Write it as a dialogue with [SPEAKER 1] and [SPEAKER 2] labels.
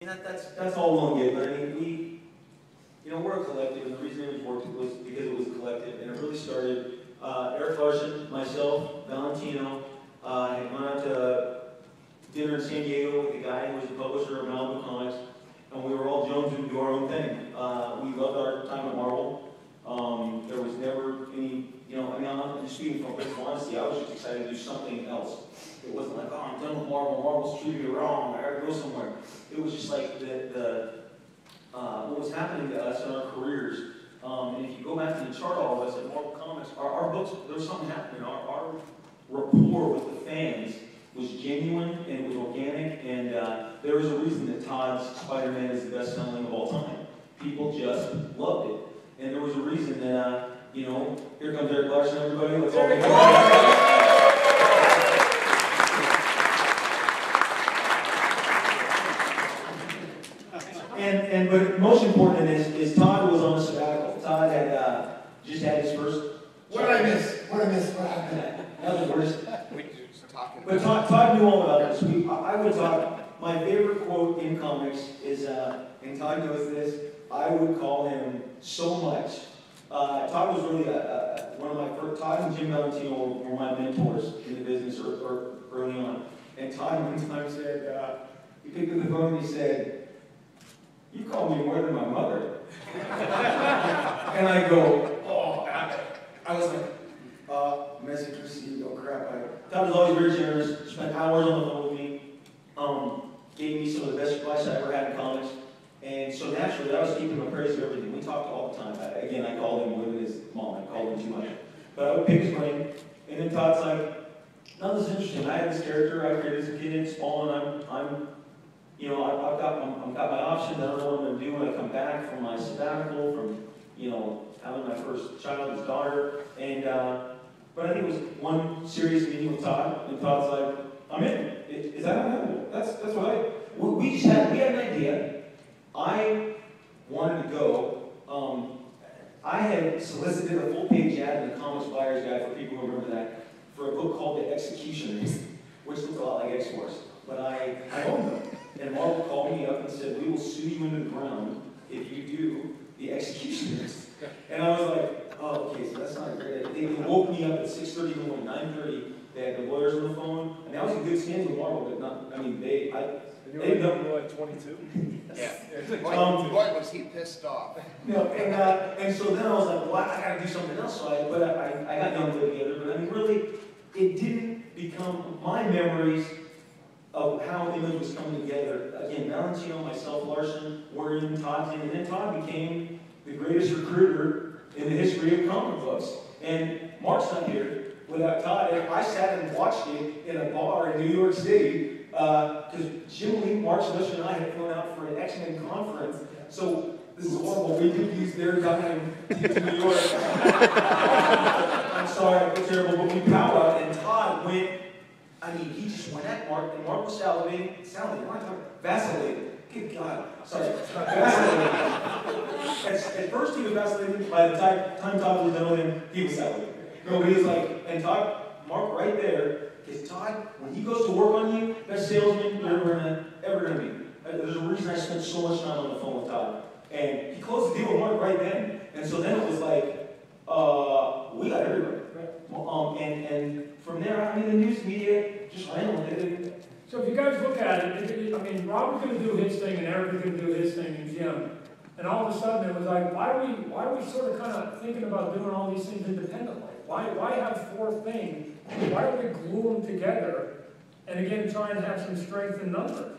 [SPEAKER 1] That's all well and good, but I mean, we're a collective, and the reason it was because it was a collective, and it really started, Eric Larson, myself, Valentino, had gone out to dinner in San Diego with the guy who was the publisher of Malibu Comics, and we were all jonesing to do our own thing. We loved our time at Marvel. There was never any, I'm just speaking from personal honesty, I was just excited to do something else. It wasn't like, oh, I'm done with Marvel, Marvel's treated me wrong, I gotta go somewhere. It was just like what was happening to us in our careers. And if you go back and chart all of us at Marvel Comics, our books, there was something happening. Our rapport with the fans was genuine and it was organic, and there was a reason that Todd's Spider-Man is the best selling of all time. People just loved it. And there was a reason that, here comes Eric Larson, everybody, let's all get But most important is Todd was on a sabbatical. Todd had just had his first.
[SPEAKER 2] What did I miss? What happened?
[SPEAKER 1] Nothing. We're just talking. But Todd knew all about this. I would talk. My favorite quote in comics is, and Todd knows this. I would call him so much. Todd was really one of my first. Todd and Jim Valentino were my mentors in the business early on. And Todd one time said, he picked up the phone and he said, "You call me more than my mother." And I go, oh, I was like, message received, oh crap. Todd was always very generous, spent hours on the phone with me, gave me some of the best advice I ever had in comics. And so naturally, I was keeping him appraised of everything. We talked all the time. Again, I called him more than his mom. I called him too much. But I would pick his brain, and then Todd's like, "No, this is interesting. I had this character I created as a kid in Spawn, and I've got my options. I don't know what I'm going to do when I come back from my sabbatical, from, having my first child, his daughter." And, but I think it was one serious meeting with Todd, and Todd's like, "I'm in. Is that unbelievable?" That's what we had an idea. I wanted to go. I had solicited a full-page ad in the Comics Buyer's Guide, for people who remember that, for a book called The Executioners, which looked a lot like X-Force. But I owned them. And Marvel called me up and said, "We will sue you into the ground if you do The Executioners." And I was like, oh, okay, so that's not a great idea. They woke me up at 6:30 in the morning, 9:30. They had the lawyers on the phone. And that was in good standing with Marvel, but not, I mean, they
[SPEAKER 3] were like 22?
[SPEAKER 4] Yeah.
[SPEAKER 1] Boy,
[SPEAKER 4] was he pissed off.
[SPEAKER 1] And so then I was like, well, I got to do something else. So I got Young Blood together. But I mean, really, it didn't become my memories of how Image was coming together. Again, Valentino, myself, Larson, were in Todd's team, and then Todd became the greatest recruiter in the history of comic books. And Mark's not here without Todd. And I sat and watched it in a bar in New York City because Jim Lee, Mark Slusher, and I had flown out for an X-Men conference. So this is horrible. We could use their time to New York. I'm sorry, I feel terrible, but we pow out, and Todd went. I mean, he just went at Mark, and Mark was vacillated. Good God, sorry, vacillated. At first he was vacillated. By the time Todd was done with him, he was salivating. No, he was like, and Todd, Mark right there, because Todd, when he goes to work on you, best salesman you're ever gonna be. There's a reason I spent so much time on the phone with Todd. And he closed the deal with Mark right then. And so then it was like, we got everybody. And from there, I mean, the news media just ran with it.
[SPEAKER 3] So if you guys look at it, I mean, Rob was going to do his thing, and Eric was going to do his thing, and Jim. And all of a sudden, it was like, why are we sort of kind of thinking about doing all these things independently? Why have four things? Why don't we glue them together, and again, try and have some strength in numbers?